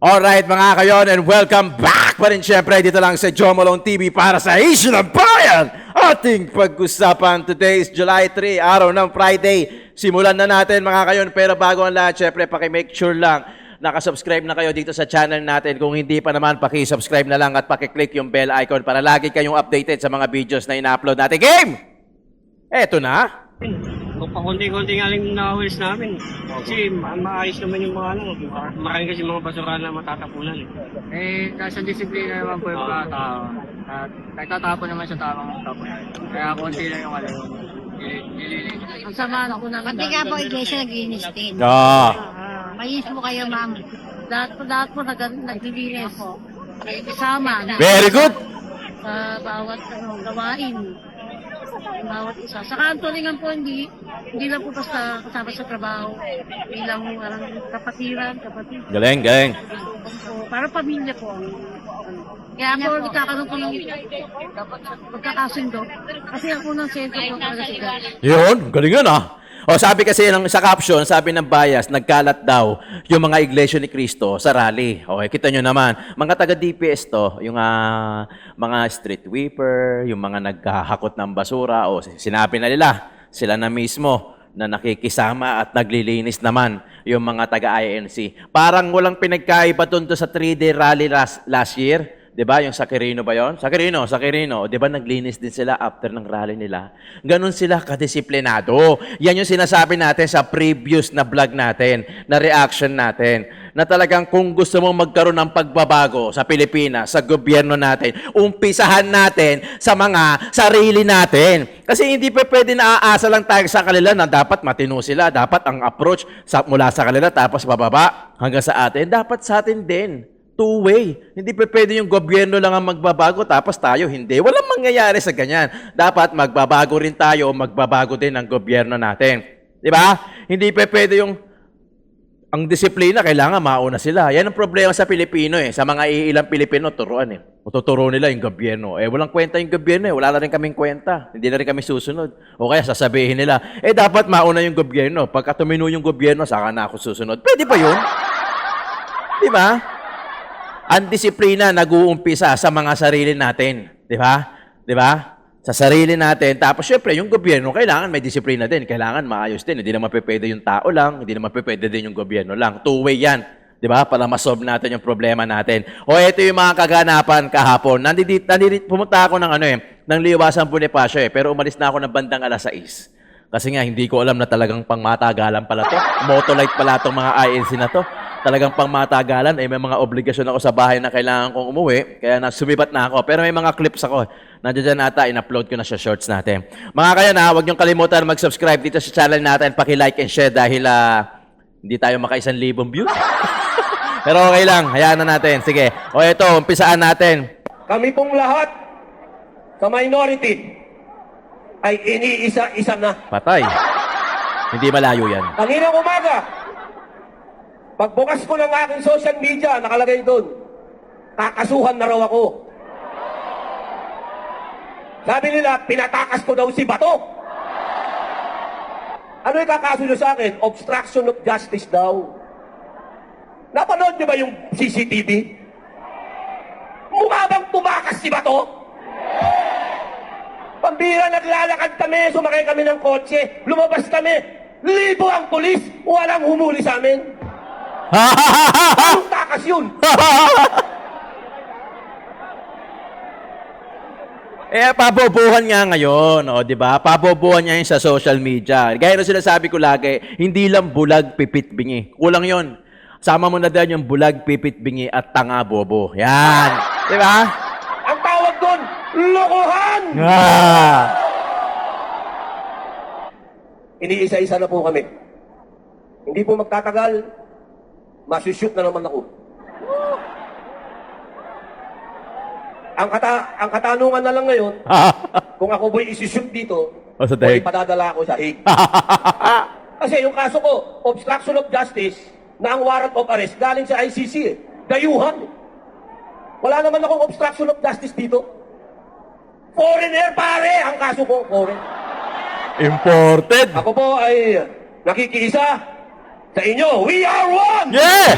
Alright mga kayon, and welcome back pa rin syempre dito lang sa Joe Malone TV para sa Issue ng Bayan. Ating pag-usapan, today is July 3, araw ng Friday. Simulan na natin mga kayon, pero bago ang lahat syempre paki-make sure lang nakasubscribe na kayo dito sa channel natin. Kung hindi pa naman, paki-subscribe na lang at paki-click yung bell icon para lagi kayong updated sa mga videos na ina-upload natin. Game! Eto na! Kung pakunti-kunti nga lang na-waste namin. Kasi maayos naman yung mga ano. Marami kasi mga basura na matatapunan. Nasa disiplina naman po yung mga tao. At nagtatapon naman sa tamang tapon. Kaya konti lang yung alam. Ang sama ako na. Pati nga po iglesia naglinis din. Mayis mo kayo, ma'am. Lahat po naglilinis. Kasama. Very good! Sa bawat gawain. Bawat isa. Sa kantolingan po, hindi lang po basta kasama sa trabaho. Bilang kapatid. Galing, galing. So, para pamilya po. Kaya po nagkakaroon po ng magkakasundo. Kasi ako ng sentro po talaga sila. Yun, galing yun ah. O sabi kasi sa caption, sabi ng bias, nagkalat daw yung mga iglesia ni Cristo sa rally. Okay, kita nyo naman. Mga taga-DPS to, yung mga street sweeper, yung mga naghahakot ng basura, o sinabi na nila, sila na mismo na nakikisama at naglilinis naman yung mga taga-INC. Parang walang pinagkaiba dun sa 3-day rally last year. 'Di ba? Yung sa Quirino ba 'yon? Sa Quirino. 'Di ba naglinis din sila after ng rally nila? Ganon sila kadisiplinado. Yan yung sinasabi natin sa previous na vlog natin, na reaction natin, na talagang kung gusto mong magkaroon ng pagbabago sa Pilipinas, sa gobyerno natin, umpisahan natin sa mga sarili natin. Kasi hindi pa pwede na aasa lang tayo sa kanila na dapat matino sila, dapat ang approach mula sa kanila tapos bababa hanggang sa atin. Dapat sa atin din. Two-way. Hindi pa pwede yung gobyerno lang ang magbabago tapos tayo hindi. Walang mangyayari sa ganyan. Dapat magbabago rin tayo, magbabago din ang gobyerno natin. Di ba? Hindi pa pwede ang disiplina, kailangan mauna sila. Yan ang problema sa Pilipino eh. Sa mga iilang Pilipino, turuan eh. Tuturo nila yung gobyerno. Walang kwenta yung gobyerno eh. Wala na rin kaming kwenta. Hindi na rin kami susunod. O kaya sasabihin nila, dapat mauna yung gobyerno. Pagka tumino yung gobyerno, saka na ako susunod. Pwede ba yun? Di ba? Ang disiplina nag-uumpisa sa mga sarili natin. Di ba? Di ba? Sa sarili natin. Tapos, syempre, yung gobyerno, kailangan may disiplina din. Kailangan maayos din. Hindi naman pwede yung tao lang. Hindi naman pwede din yung gobyerno lang. Two-way yan. Di ba? Para masolve natin yung problema natin. O, ito yung mga kaganapan kahapon. Pumunta ako ng Liwasan Bonifacio pero umalis na ako ng bandang alas 6. Kasi nga, hindi ko alam na talagang pangmatagalan pala to. Motolite pala itong mga INC na to. Talagang pangmatagalan, may mga obligasyon ako sa bahay na kailangan kong umuwi. Kaya sumibat na ako. Pero may mga clips ako. Nandiyan ata, in-upload ko na sa shorts natin. Mga kaya na, huwag niyong kalimutan mag-subscribe dito sa channel natin. Paki-like and share dahil hindi tayo maka-1,000 views. Pero okay lang, hayaan na natin. Sige. O ito, umpisaan natin. Kami pong lahat sa minority ay iniisa-isa na. Patay. Hindi malayo yan. Kaninang umaga, pagbukas ko ng aking social media, nakalagay doon, kakasuhan na raw ako. Sabi nila, pinatakas ko daw si Bato. Ano yung kakaso nyo sa akin? Obstruction of justice daw. Napanood nyo ba yung CCTV? Mukha bang tumakas si Bato? Pambira, naglalakad kami, sumakay kami ng kotse, lumabas kami, libo ang pulis, walang humuli sa amin. Anong takas yun? Pabobohan nga ngayon, di ba? Pabobohan niya yun sa social media. Gaya na sinasabi ko lagi, hindi lang bulag, pipit, bingi. Kulang yon. Sama mo na din yung bulag, pipit, bingi at tanga, bobo. Yan. Di ba? Ang tawag doon, lokohan! Iniisa-isa na po kami. Hindi po magtatagal, masushoot na naman ako. Ang katanungan na lang ngayon, kung ako bo'y isushoot dito, o ipadadala ako sa Hague. Kasi yung kaso ko, obstruction of justice, na ang warrant of arrest galing sa ICC dayuhan. Wala naman akong obstruction of justice dito. Foreigner pare, ang kaso ko, foreign. Imported. Ako po ay nakikiisa sa inyo. We are one! Yeah!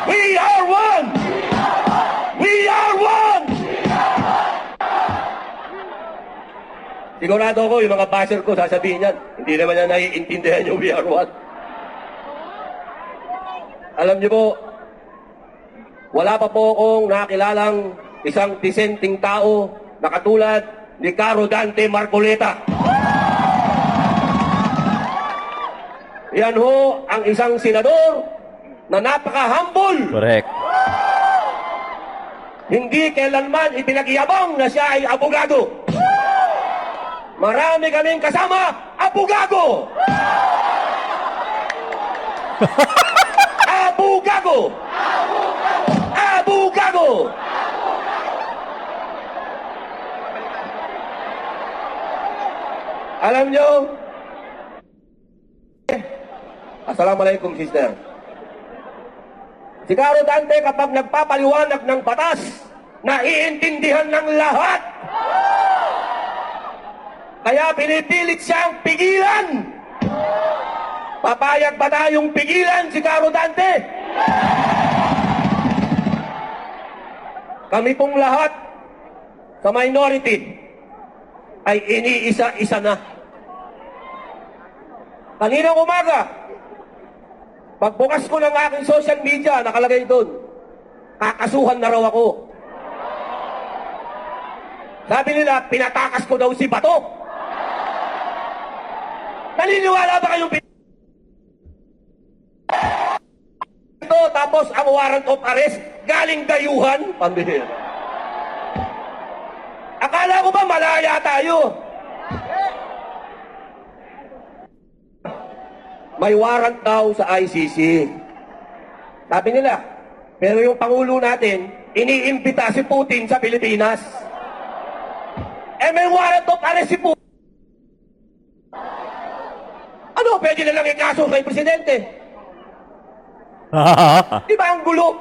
We are one! We are one! Sigurado ko, yung mga basher ko, sasabihin yan, hindi naman na naiintindihan yung we are one. Alam niyo po, wala pa po akong nakilalang isang disenteng tao na katulad ni Caro Dante Marcoleta. Yan ho ang isang senador na napaka-humble. Correct. Hindi kailanman ipinagyabang na siya ay abogado. Marami kaming kasama, abogado! Abogado! Abogado! Alam nyo, Assalamualaikum, sister. Si Caro Dante kapag nagpapaliwanag ng batas, naiintindihan ng lahat. Kaya pinipilit siyang pigilan. Papayag ba tayong pigilan si Caro Dante? Kami pong lahat sa minority ay iniisa-isa na. Kaninang umaga, pagbukas ko ng aking social media, nakalagay doon, kakasuhan na raw ako. Sabi nila, pinatakas ko daw si Bato. Naniniwala ba kayong ito, tapos ang warrant of arrest galing dayuhan? Pambihira. Akala ko ba malaya tayo? May warrant daw sa ICC. Sabi nila, pero yung Pangulo natin, iniimbita si Putin sa Pilipinas. Eh may warrant of arrest si Putin. Ano, pwede na lang ikaso kay Presidente? Di ba ang gulo?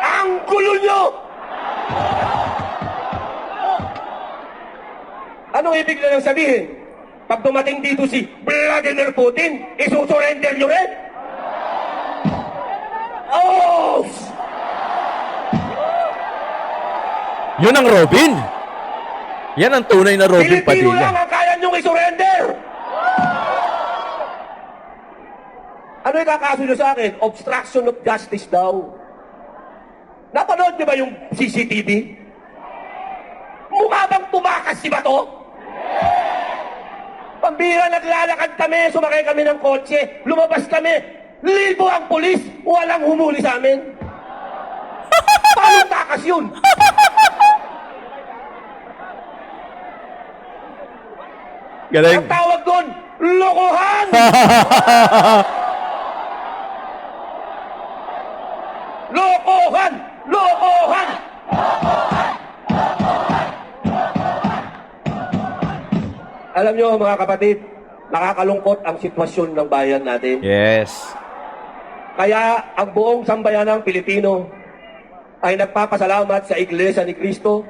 Ang gulo nyo! Anong ibig na lang sabihin? Pag dumating dito si Vladimir Putin, isusurrender nyo rin? Oh! Yun ang Robin. Yan ang tunay na Robin Pilipino lang Padilla. ang kaya nyong isurrender! Ano yung kakaso nyo sa akin? Obstruction of justice daw. Napanood nyo ba yung CCTV? Mukha bang tumakas si Bato? Pambira, naglalakad kami, sumakay kami ng kotse, lumabas kami, libo ang pulis, walang humuli sa amin. Paano takas yun? Galing. Ang tawag doon, lokohan! Lokohan! Lokohan! Alam nyo mga kapatid, nakakalungkot ang sitwasyon ng bayan natin. Yes. Kaya ang buong sambayanang Pilipino ay nagpapasalamat sa Iglesia ni Cristo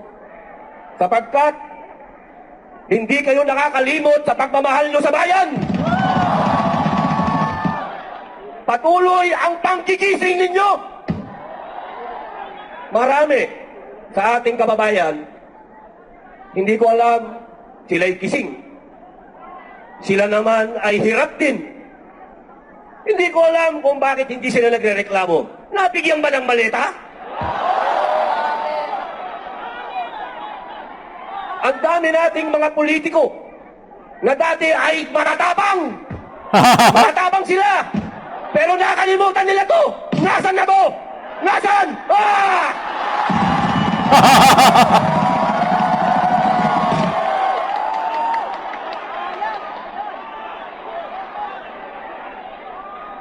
sapagkat hindi kayo nakakalimot sa pagmamahal nyo sa bayan. Patuloy ang pangkikising ninyo. Marami sa ating kababayan, hindi ko alam, sila'y kising. Sila naman ay hirap din. Hindi ko alam kung bakit hindi sila nagrereklamo. Nabigyan ba ng maleta? Ang dami nating mga politiko na dati ay matatabang. Matatabang sila. Pero nakalimutan nila to. Nasaan na to? Nasaan? Ah!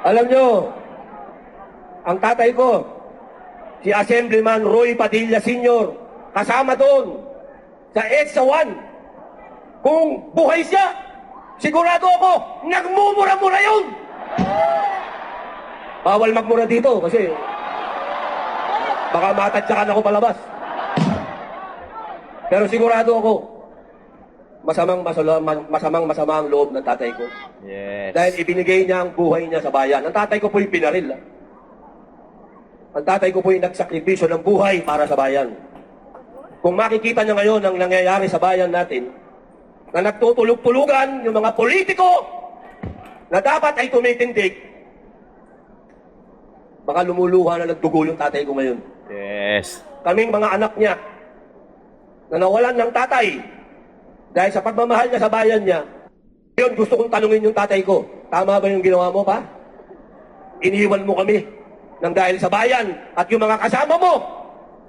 Alam nyo, ang tatay ko, si Assemblyman Roy Padilla Sr., kasama doon sa EDSA 1. Kung buhay siya, sigurado ako, nagmumura-mura yun! Bawal magmura dito kasi baka matadyakan ako palabas. Pero sigurado ako, masama ang loob ng tatay ko. Yes. Dahil ibinigay niya ang buhay niya sa bayan. Ang tatay ko po'y pinaril. Ang tatay ko po'y nagsakripisyo ng buhay para sa bayan. Kung makikita niya ngayon ang nangyayari sa bayan natin, na nagtutulog-tulugan yung mga politiko na dapat ay tumitindig, baka lumuluha na nagdugo yung tatay ko ngayon. Yes. Kaming mga anak niya na nawalan ng tatay dahil sa pagmamahal niya sa bayan niya, yun gusto kong tanungin yung tatay ko, tama ba yung ginawa mo pa? Iniwan mo kami ng dahil sa bayan at yung mga kasama mo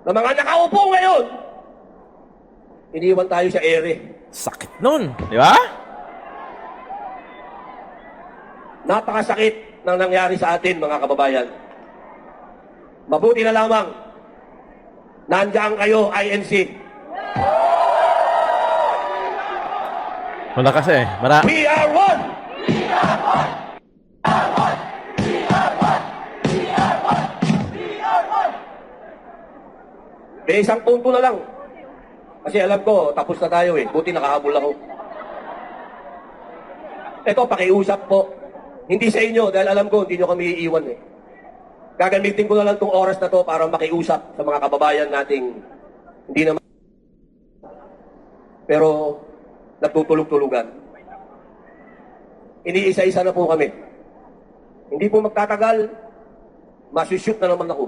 na mga nakaupo ngayon, iniwan tayo sa ere. Sakit nun. Di ba? Napakasakit ng nangyari sa atin, mga kababayan. Mabuti na lamang, nandiyan kayo, INC. Wala kasi. We are one! May isang punto na lang. Kasi alam ko, tapos na tayo eh. Buti nakahabol ako. Ito, pakiusap po. Hindi sa inyo, dahil alam ko, hindi nyo kami iiwan eh. Gagamitin ko na lang itong oras na to para makiusap sa mga kababayan nating hindi naman. Pero, nagtutulog-tulugan. Iniisa-isa na po kami. Hindi po magtatagal, masushoot na naman ako.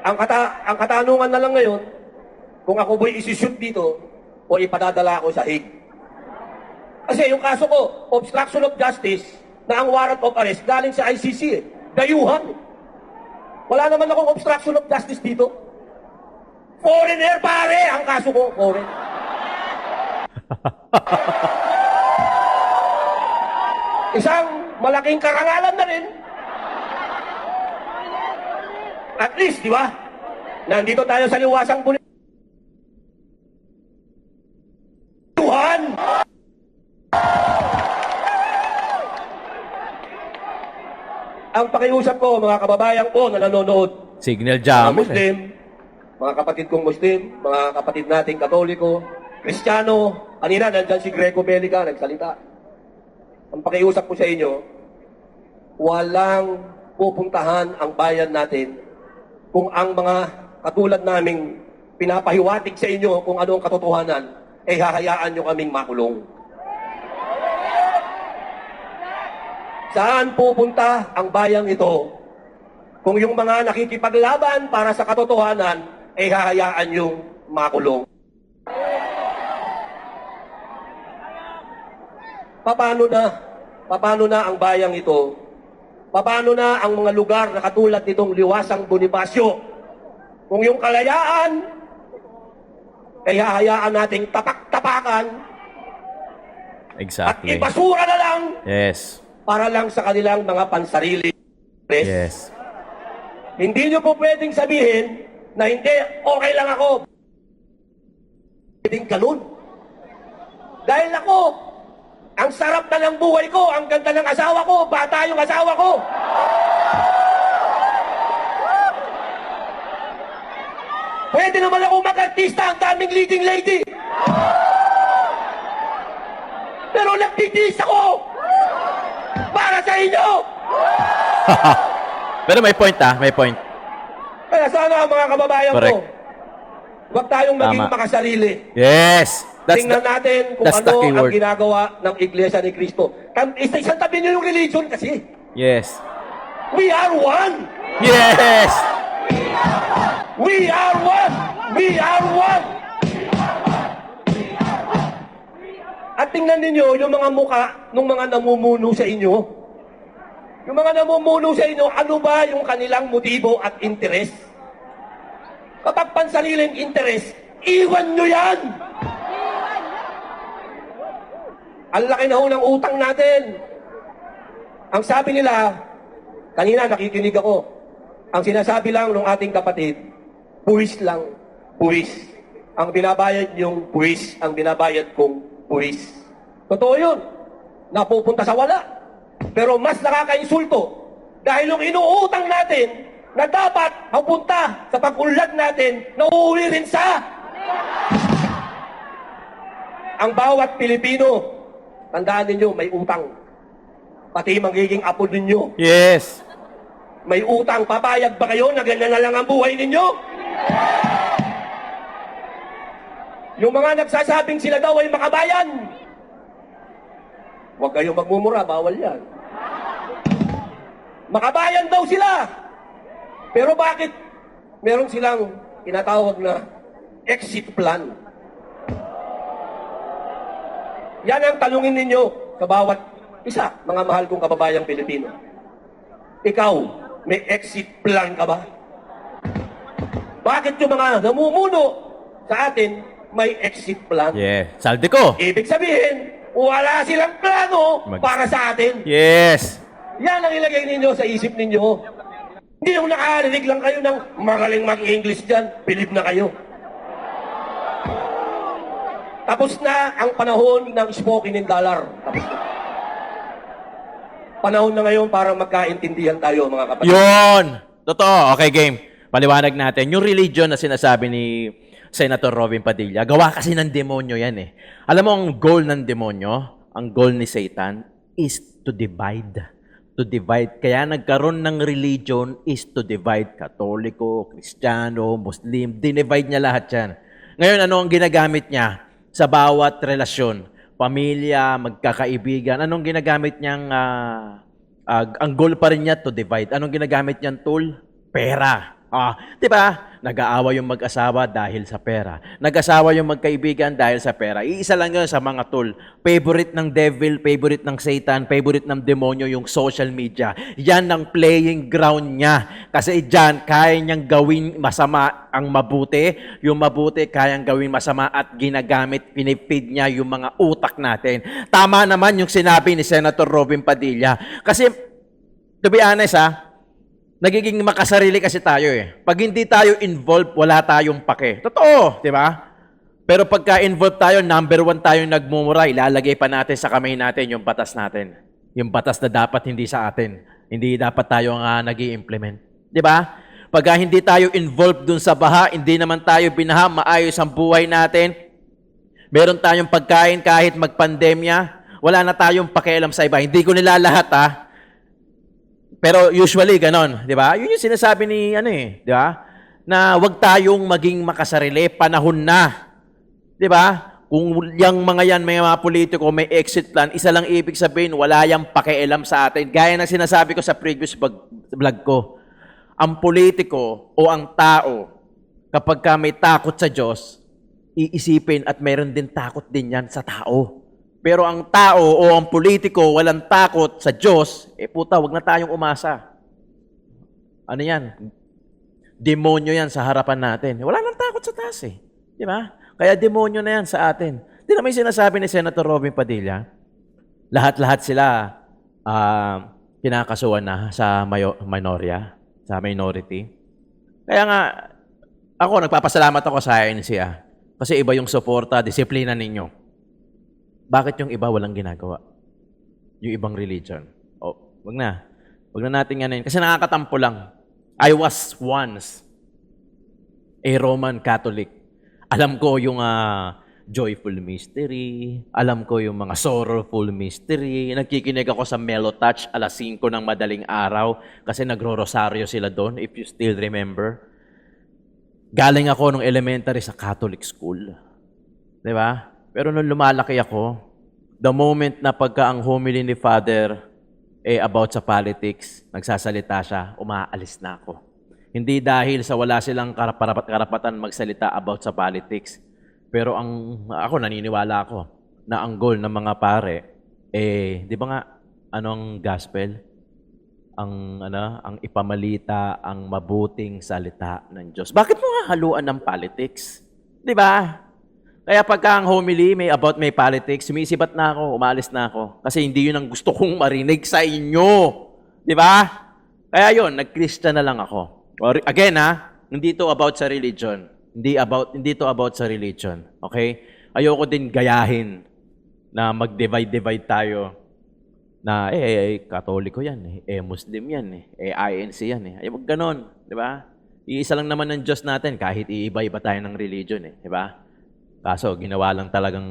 Ang katanungan na lang ngayon, kung ako bo'y isushoot dito o ipadadala ako sa Hague. Kasi yung kaso ko, obstruction of justice, na ang warrant of arrest galing sa ICC eh. Dayuhan. Wala naman akong obstruction of justice dito. Foreigner pare, ang kaso ko, foreign. Isang malaking karangalan na rin. At least, di ba? Nandito tayo sa liwasang pulis. Tuhan! Ang pakiusap ko, mga kababayan ko na nanonood, Signal mga jammer. Muslim, mga kapatid kong Muslim, mga kapatid nating Katoliko, Kristiyano, kanina nandyan si Greco Belica, nagsalita. Ang pakiusap ko sa inyo, walang pupuntahan ang bayan natin kung ang mga katulad naming pinapahiwatig sa inyo kung ano ang katotohanan, eh hahayaan nyo kaming makulong. Saan pupunta ang bayang ito kung yung mga nakikipaglaban para sa katotohanan ay hahayaan yung makulong? Paano na ang bayang ito? Paano na ang mga lugar na katulad nitong Liwasang Bonifacio? Kung yung kalayaan ay hahayaan nating tapak-tapakan at Exactly. ipasura na lang Yes. para lang sa kanilang mga pansarili. Yes. Hindi nyo po pwedeng sabihin na hindi, okay lang ako. Pwedeng ganun. Dahil ako, ang sarap na ng buhay ko, ang ganda ng asawa ko, bata yung asawa ko. Pwede naman ako mag-artista, ang daming leading lady. Pero nagtitiis ako para sa inyo. Pero may point may point. Kaya sana mga kababayan ko, Correct. huwag tayong maging Tama. makasarili. Yes. Tingnan natin kung that's the ano key ang word. ginagawa ng Iglesia ni Cristo. Isang tabi nyo yung religion kasi. Yes. We are one! Yes. We are one! We are one! At tingnan ninyo yung mga muka ng mga namumuno sa inyo. Yung mga namumuno sa inyo, ano ba yung kanilang motibo at interes? Kapag pansariling interes, iwan nyo yan! Ang laki na ho ng utang natin. Ang sabi nila, kanina nakikinig ako, ang sinasabi lang ng ating kapatid, buwis lang, buwis. Ang binabayad yung buwis, ang binabayad kong buwis. Totoo yun. Napupunta sa wala. Pero mas nakakainsulto dahil yung inuutang natin na dapat mapunta sa pag-unlad natin, nauuwi rin sa Ang bawat Pilipino, tandaan ninyo, may utang. Pati magiging apo ninyo. Yes. May utang. Papayag ba kayo na ganyan na lang ang buhay ninyo? Yung mga nagsasabing sila daw ay makabayan. Huwag kayong magmumura, bawal yan. Makabayan daw sila. Pero bakit meron silang tinatawag na exit plan? Yan ang tanungin ninyo sa bawat isa, mga mahal kong kababayang Pilipino. Ikaw, may exit plan ka ba? Bakit yung mga namumuno sa atin may exit plan? Yeah. Saldi ko. Ibig sabihin, wala silang plano para sa atin. Yes. Yan ang ilagay ninyo sa isip ninyo. Hindi yung nakarinig lang kayo ng magaling mag-English dyan, believe na kayo. Tapos na ang panahon ng spoken in dollar. Tapos na. Panahon na ngayon para magkaintindihan tayo, mga kapatid. Yun! Totoo. Okay, game. Paliwanag natin. Yung religion na sinasabi ni Senator Robin Padilla, gawa kasi ng demonyo yan eh. Alam mo, ang goal ng demonyo, ang goal ni Satan, is to divide. To divide. Kaya nagkaroon ng religion is to divide. Katoliko, Kristiyano, Muslim, dinivide niya lahat yan. Ngayon, ano ang ginagamit niya sa bawat relasyon? Pamilya, magkakaibigan. Anong ginagamit niyang, ang goal pa rin niya to divide. Anong ginagamit niyang tool? Pera. Di ba? Nag-aawa yung mag-asawa dahil sa pera. Nag-asawa yung magkaibigan dahil sa pera. Iisa lang yun sa mga tool. Favorite ng devil, favorite ng Satan, favorite ng demonyo yung social media. Yan ang playing ground niya. Kasi dyan, kaya niyang gawin masama ang mabuti. Yung mabuti, kayang gawin masama at ginagamit, pinipid niya yung mga utak natin. Tama naman yung sinabi ni Senator Robin Padilla. Kasi, to be honest nagiging makasarili kasi tayo eh. Pag hindi tayo involved, wala tayong pake. Totoo, di ba? Pero pagka involved tayo, number 1 tayo nagmumura, ilalagay pa natin sa kamay natin yung batas natin. Yung batas na dapat hindi sa atin. Hindi dapat tayo nga nag-i-implement. Di ba? Pagka hindi tayo involved dun sa baha, hindi naman tayo binaha, maayos ang buhay natin. Meron tayong pagkain kahit magpandemya, wala na tayong pakialam sa iba. Hindi ko nilalahat Pero usually ganon, 'di ba? Yun yung sinasabi ni di ba? Na wag tayong maging makasarili, panahon na. 'Di ba? Kung yung mga yan, may mga politiko, may exit plan, isa lang ibig sabihin, wala yang pakialam sa atin. Gaya ng sinasabi ko sa previous vlog ko. Ang politiko o ang tao, kapag ka may takot sa Diyos, iisipin at mayroon din takot din yan sa tao. Pero ang tao o ang politiko walang takot sa Diyos, puta, wag na tayong umasa. Ano yan? Demonyo yan sa harapan natin. Wala nang takot sa taas Di ba? Kaya demonyo na yan sa atin. Di naman yung sinasabi ni Senator Robin Padilla, lahat-lahat sila kinakasuhan na sa minority. Kaya nga, ako nagpapasalamat ako sa ANC kasi iba yung suporta, disiplina ninyo. Bakit yung iba walang ginagawa? Yung ibang religion. Wag na. Wag na natin yan. Kasi nakakatampo lang. I was once a Roman Catholic. Alam ko yung joyful mystery. Alam ko yung mga sorrowful mystery. Nagkikinig ako sa Mellow Touch 5:00 ng madaling araw kasi nagro-rosaryo sila doon, if you still remember. Galing ako nung elementary sa Catholic school. Di ba? Pero nung lumalaki ako, the moment na pagka ang homily ni Father about sa politics, nagsasalita siya, umaalis na ako. Hindi dahil sa wala silang karapatan magsalita about sa politics. Pero ako naniniwala ako na ang goal ng mga pare, di ba nga, anong gospel? Ang ipamalita, ang mabuting salita ng Diyos. Bakit mo nga haluan ng politics? Di ba? Kaya pagka ang homily may politics, sumisibat na ako, umalis na ako. Kasi hindi yun ang gusto kong marinig sa inyo. Di ba? Kaya yun, nag-Christian na lang ako. Again hindi to about sa religion. Hindi to about sa religion. Okay? Ayoko din gayahin na mag-divide tayo. Na Katoliko yan Muslim yan INC yan Ay, wag ganon. Di ba? Iisa lang naman ng Diyos natin kahit iiba-iba tayo ng religion eh, di ba? Kaso ginawa lang talagang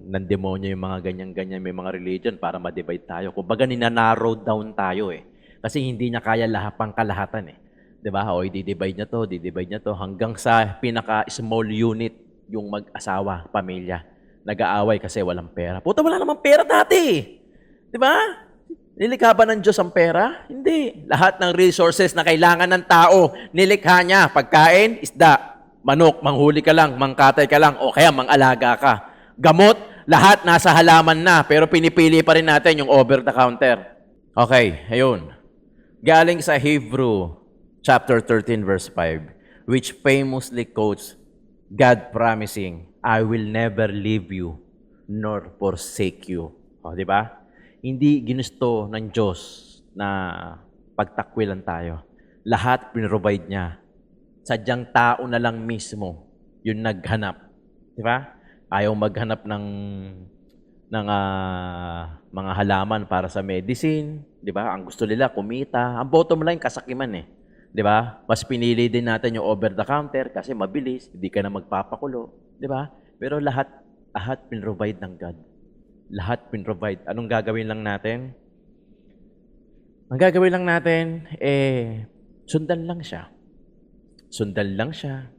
ng demonyo yung mga ganyan-ganyan may mga religion para ma-divide tayo. Kumbaga ninanarrow down tayo eh. Kasi hindi niya kaya pang kalahatan eh. Di ba? O i-divide niya to, hanggang sa pinaka-small unit yung mag-asawa, pamilya. Nag-aaway kasi walang pera. Puta, wala namang pera dati. Di ba? Nilikha ba ng Diyos ang pera? Hindi. Lahat ng resources na kailangan ng tao, nilikha niya. Pagkain, isda. Manok, manghuli ka lang, mangkatay ka lang, o kaya mangalaga ka. Gamot, lahat nasa halaman na, pero pinipili pa rin natin yung over-the-counter. Okay, ayun. Galing sa Hebrew, chapter 13, verse 5, which famously quotes God promising, I will never leave you nor forsake you. O, di ba? Hindi ginusto ng Diyos na pagtakwilan tayo. Lahat pinrovide niya. Sadyang tao na lang mismo yung naghanap. Di ba? Ayaw maghanap ng mga halaman para sa medicine. Di ba? Ang gusto nila, kumita. Ang bottom line, kasakiman eh. Di ba? Mas pinili din natin yung over-the-counter kasi mabilis. Hindi ka na magpapakulo. Di ba? Pero lahat pinrovide ng God. Lahat pinrovide. Anong gagawin lang natin? Ang gagawin lang natin, sundan lang siya. Sundan lang siya.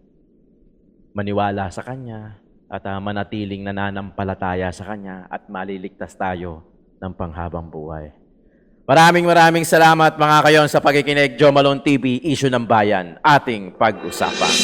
Maniwala sa Kanya. At manatiling nananampalataya sa Kanya. At maliligtas tayo ng panghabang buhay. Maraming salamat mga kayon sa pagkikinig. Joe Malone TV, Issue ng Bayan, ating pag-usapan.